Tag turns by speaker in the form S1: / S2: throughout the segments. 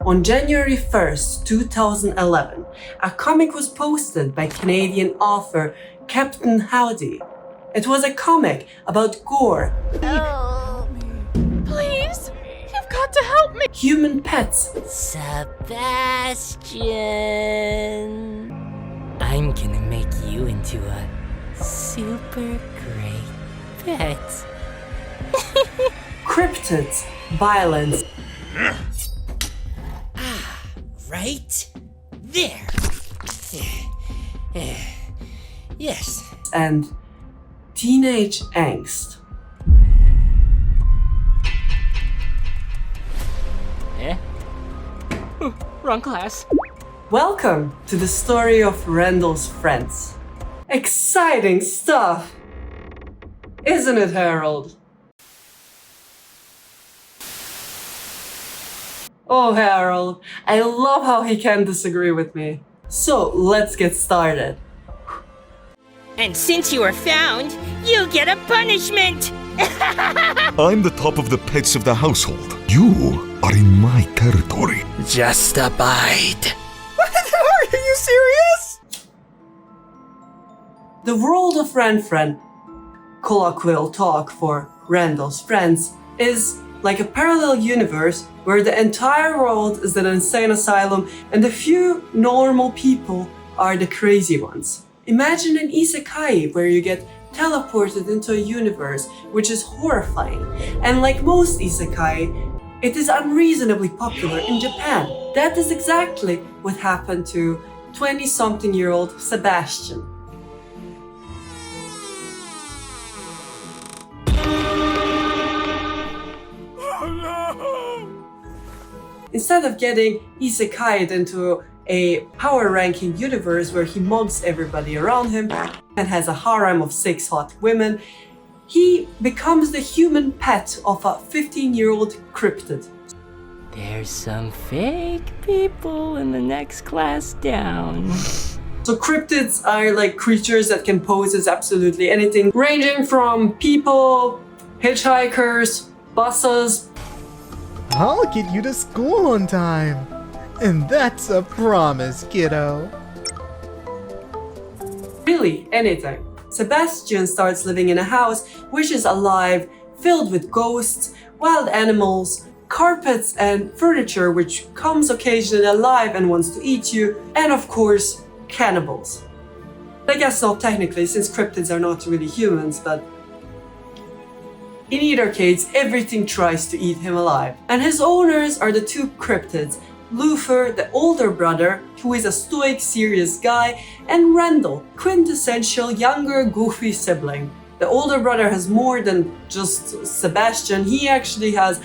S1: On January 1st, 2011, a comic was posted by Canadian author Captain Howdie. It was a comic about gore,
S2: Please, you've got to help me.
S1: human pets,
S3: Sebastian, I'm gonna make you into a super great pet.
S1: cryptids, violence,
S3: Right there. Yes.
S1: and teenage angst.
S3: Wrong class.
S1: Welcome to the story of Randals Friends. Exciting stuff! Isn't it, Harold? Oh, Harold, I love how he can disagree with me. So, let's get started.
S3: And since you were found, you get a punishment!
S4: I'm the top of the pets of the household. You are in my territory.
S3: Just abide.
S2: Are you serious?
S1: The world of RanFren, colloquial talk for Randals Friends, is like a parallel universe where the entire world is an insane asylum and the few normal people are the crazy ones. Imagine an isekai where you get teleported into a universe which is horrifying, and like most isekai, it is unreasonably popular in Japan. That is exactly what happened to 20-something-year-old Sebastian. Instead of getting isekai'd into a power ranking universe where he mugs everybody around him and has a harem of 6 hot women, he becomes the human pet of a 15-year-old cryptid.
S3: There's some fake people in the next class down.
S1: So cryptids are like creatures that can pose as absolutely anything, ranging from people, hitchhikers, buses.
S5: I'll get you to school on time. And that's a promise, kiddo.
S1: Really, anything. Sebastian starts living in a house which is alive, filled with ghosts, wild animals, carpets and furniture which comes occasionally alive and wants to eat you, and of course, cannibals. I guess not technically, since cryptids are not really humans, but in either case, everything tries to eat him alive. And his owners are the 2 cryptids, Luther, the older brother, who is a stoic, serious guy, and Randal, quintessential younger, goofy sibling. The older brother has more than just Sebastian. He actually has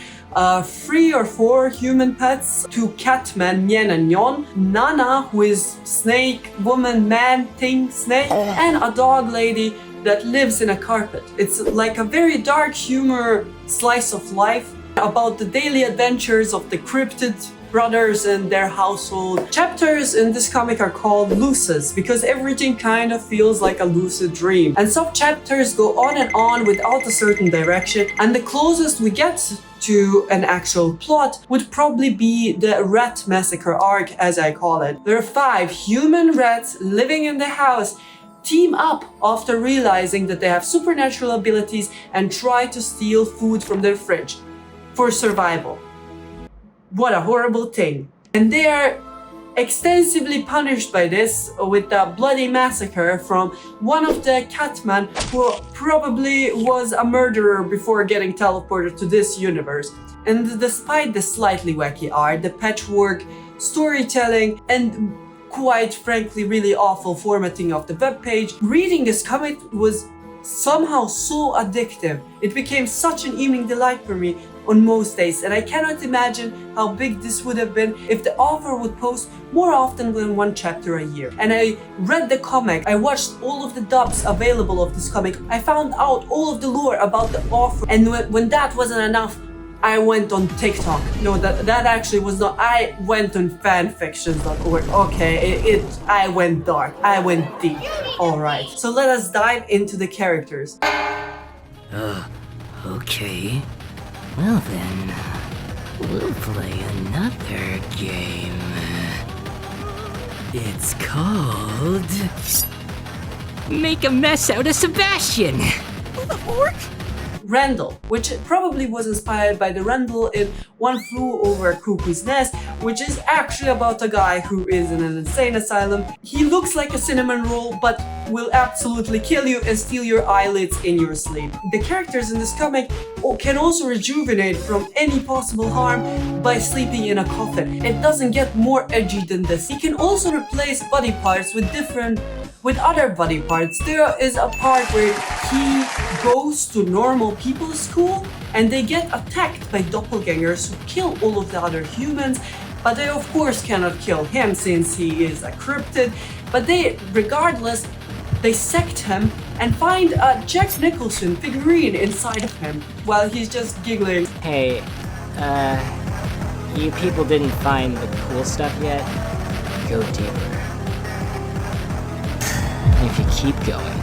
S1: 3 or 4 human pets, 2 catmen, Nyen and Nyon, Nana, who is snake, woman, man, thing, snake, and a dog lady that lives in a carpet. It's like a very dark humor slice of life about the daily adventures of the cryptid brothers and their household. Chapters in this comic are called luces because everything kind of feels like a lucid dream. And some chapters go on and on without a certain direction, and the closest we get to an actual plot would probably be the rat massacre arc, as I call it. There are 5 human rats living in the house team up after realizing that they have supernatural abilities and try to steal food from their fridge for survival. What a horrible thing. And they are extensively punished by this with a bloody massacre from one of the catmen who probably was a murderer before getting teleported to this universe. And despite the slightly wacky art, the patchwork, storytelling, and quite frankly really awful formatting of the webpage, reading this comic was somehow so addictive. It became such an evening delight for me on most days, and I cannot imagine how big this would have been if the author would post more often than 1 chapter a year. And I read the comic, I watched all of the dubs available of this comic, I found out all of the lore about the author, and when that wasn't enough, I went on TikTok. No, that actually was not. I went on fanfictions.org. Okay, I went dark. I went deep. All right. So let us dive into the characters.
S3: Okay. Well then, We'll play another game. It's called... Make a mess out of Sebastian!
S1: Randal, which probably was inspired by the Randal in One Flew Over a Cuckoo's Nest, which is actually about a guy who is in an insane asylum. He looks like a cinnamon roll, but will absolutely kill you and steal your eyelids in your sleep. The characters in this comic can also rejuvenate from any possible harm by sleeping in a coffin. It doesn't get more edgy than this. He can also replace body parts with other body parts. There is a part where he goes to normal people's school and they get attacked by doppelgangers who kill all of the other humans, but they of course cannot kill him since he is a cryptid. But regardless, they sect him and find a Jack Nicholson figurine inside of him while he's just giggling.
S3: Hey, you people didn't find the cool stuff yet? Go deeper. If you keep going,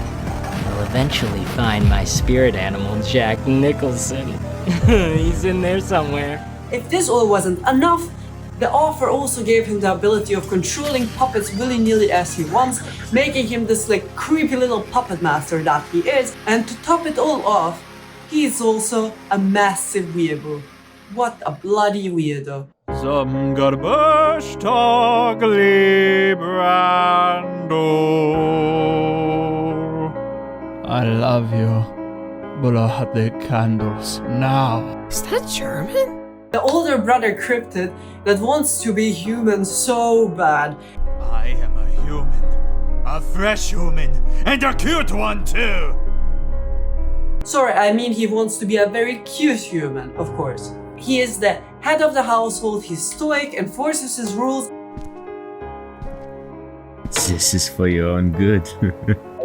S3: you'll eventually find my spirit animal, Jack Nicholson. He's in there somewhere.
S1: If this all wasn't enough, the author also gave him the ability of controlling puppets willy-nilly as he wants, making him this creepy little puppet master that he is. And to top it all off, he is also a massive weeaboo. What a bloody weirdo.
S6: Some garbage ugly Brando. I love you. Blow out the candles now.
S2: Is that German?
S1: The older brother cryptid that wants to be human so bad.
S6: I am a human. A fresh human. And a cute one too.
S1: Sorry, I mean he wants to be a very cute human, of course. He is the head of the household, he's stoic, enforces his rules.
S7: This is for your own good.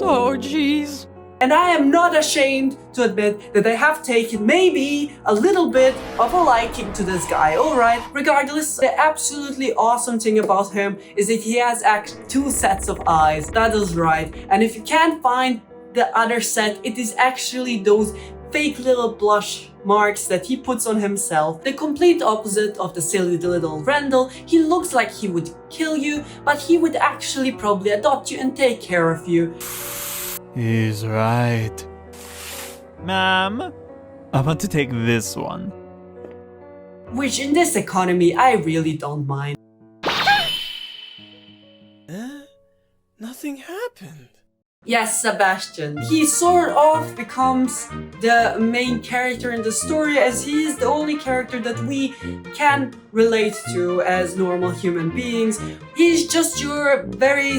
S2: Oh, jeez.
S1: And I am not ashamed to admit that I have taken maybe a little bit of a liking to this guy, alright? Regardless, the absolutely awesome thing about him is that he has actually 2 sets of eyes. That is right. And if you can't find the other set, it is actually those fake little blush marks that he puts on himself. The complete opposite of the silly little Randal. He looks like he would kill you, but he would actually probably adopt you and take care of you.
S6: He's right. Ma'am, I want to take this one.
S1: Which in this economy, I really don't mind.
S2: Nothing happened.
S1: Yes, Sebastian. He sort of becomes the main character in the story as he is the only character that we can relate to as normal human beings. He's just your very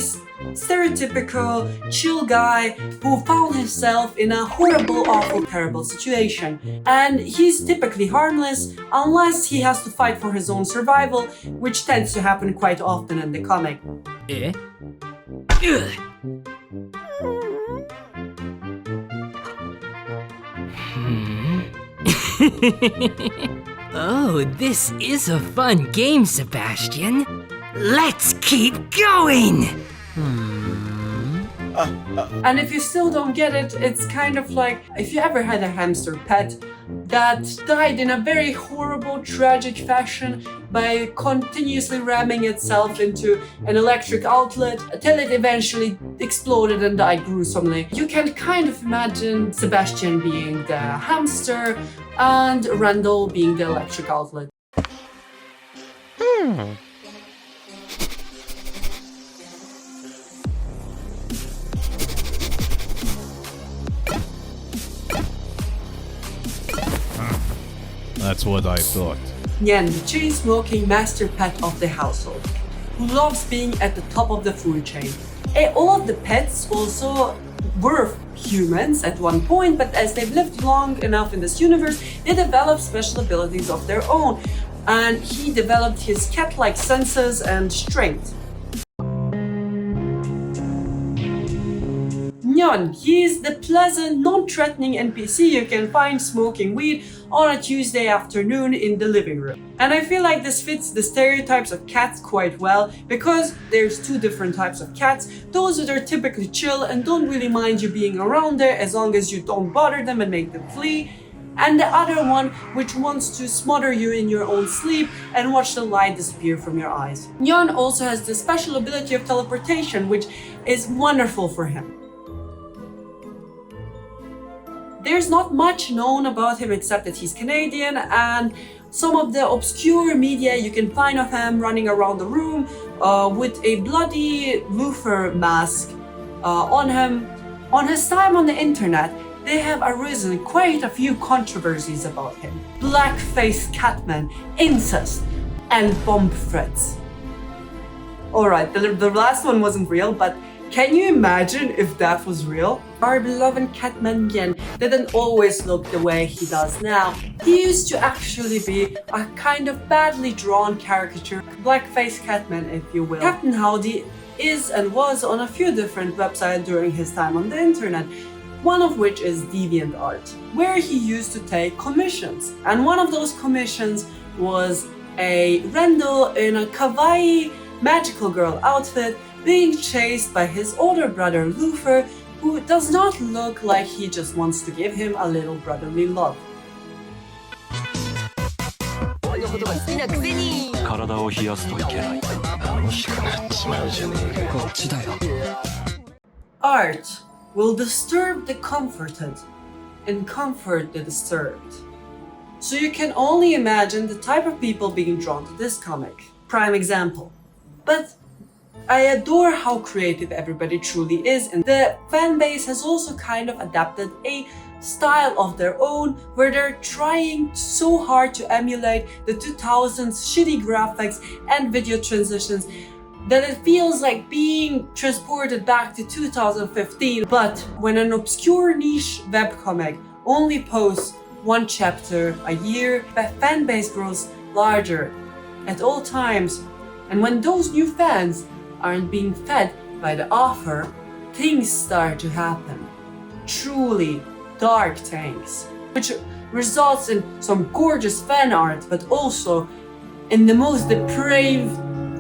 S1: stereotypical, chill guy who found himself in a horrible, awful, terrible situation. And he's typically harmless unless he has to fight for his own survival, which tends to happen quite often in the comic.
S3: Eh? Ugh. Oh, this is a fun game, Sebastian. Let's keep going!
S1: And if you still don't get it, it's kind of like if you ever had a hamster pet that died in a very horrible, tragic fashion by continuously ramming itself into an electric outlet until it eventually exploded and died gruesomely. You can kind of imagine Sebastian being the hamster and Randal being the electric outlet.
S6: That's what I thought.
S1: Nyen, the chain-smoking master pet of the household, who loves being at the top of the food chain. And all of the pets also were humans at one point, but as they've lived long enough in this universe, they developed special abilities of their own. And he developed his cat-like senses and strength. Nyon, he is the pleasant, non-threatening NPC you can find smoking weed on a Tuesday afternoon in the living room. And I feel like this fits the stereotypes of cats quite well because there's 2 different types of cats. Those that are typically chill and don't really mind you being around there as long as you don't bother them and make them flee. and the other one which wants to smother you in your own sleep and watch the light disappear from your eyes. Nyon also has the special ability of teleportation, which is wonderful for him. There's not much known about him except that he's Canadian, and some of the obscure media you can find of him running around the room with a bloody loofah mask on him. On his time on the internet, there have arisen quite a few controversies about him. Blackface catman, incest, and bomb threats. Alright, the last one wasn't real, but can you imagine if that was real? Our beloved catman Nyen didn't always look the way he does now. He used to actually be a kind of badly drawn caricature, blackface catman if you will. Captain Howdie is and was on a few different websites during his time on the internet, one of which is DeviantArt, where he used to take commissions. And one of those commissions was a Randal in a kawaii magical girl outfit being chased by his older brother Luther, who does not look like he just wants to give him a little brotherly love. Art will disturb the comforted and comfort the disturbed. So you can only imagine the type of people being drawn to this comic. Prime example. But I adore how creative everybody truly is, and the fan base has also kind of adapted a style of their own where they're trying so hard to emulate the 2000s shitty graphics and video transitions that it feels like being transported back to 2015. But when an obscure niche webcomic only posts one chapter a year, the fan base grows larger at all times, and when those new fans aren't being fed by the offer, things start to happen. Truly dark things, which results in some gorgeous fan art, but also in the most depraved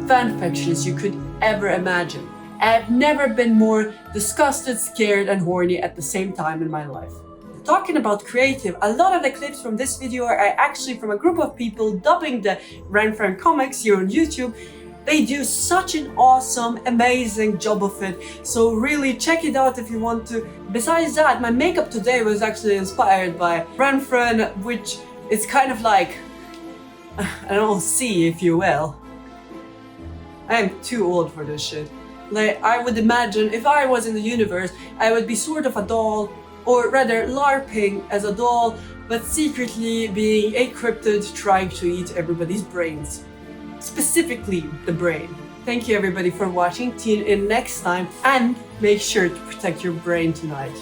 S1: fan fictions you could ever imagine. I've never been more disgusted, scared, and horny at the same time in my life. Talking about creative, a lot of the clips from this video are actually from a group of people dubbing the RanFren comics here on YouTube. They do such an awesome, amazing job of it, so really check it out if you want to. Besides that, my makeup today was actually inspired by RanFren, which is kind of like an old sea, if you will. I am too old for this shit. Like, I would imagine if I was in the universe, I would be sort of a doll, or rather LARPing as a doll, but secretly being a cryptid trying to eat everybody's brains. Specifically the brain. Thank you everybody for watching. Tune in next time and make sure to protect your brain tonight.